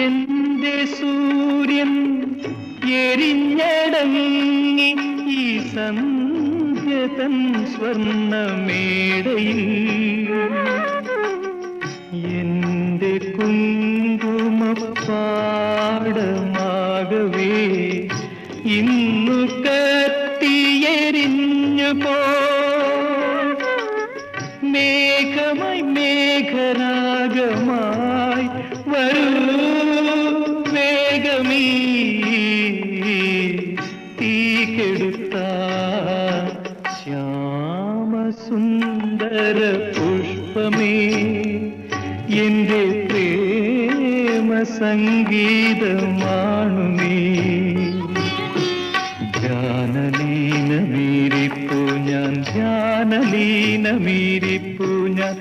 എന്റെ സൂര്യൻ എരിഞ്ഞടങ്ങി ഈ സന്ധ്യതൻ സ്വർണ്ണമേടയിൽ എന്റെ കുങ്കുമപ്പാടമാകവേ ഇന്നു കത്തിയെരിഞ്ഞു പോ മേഘമായി മേഘരാഗമായി വരൂ വേഗമീ തീ കെടുത്ത ശ്യാമസുന്ദര പുഷ്പമേ എന്റെ പ്രേമ സംഗീതമാണു നീ ധ്യാനലീനമീരിപ്പു ഞാൻ ധ്യാനലീനമീരിപ്പു ഞാൻ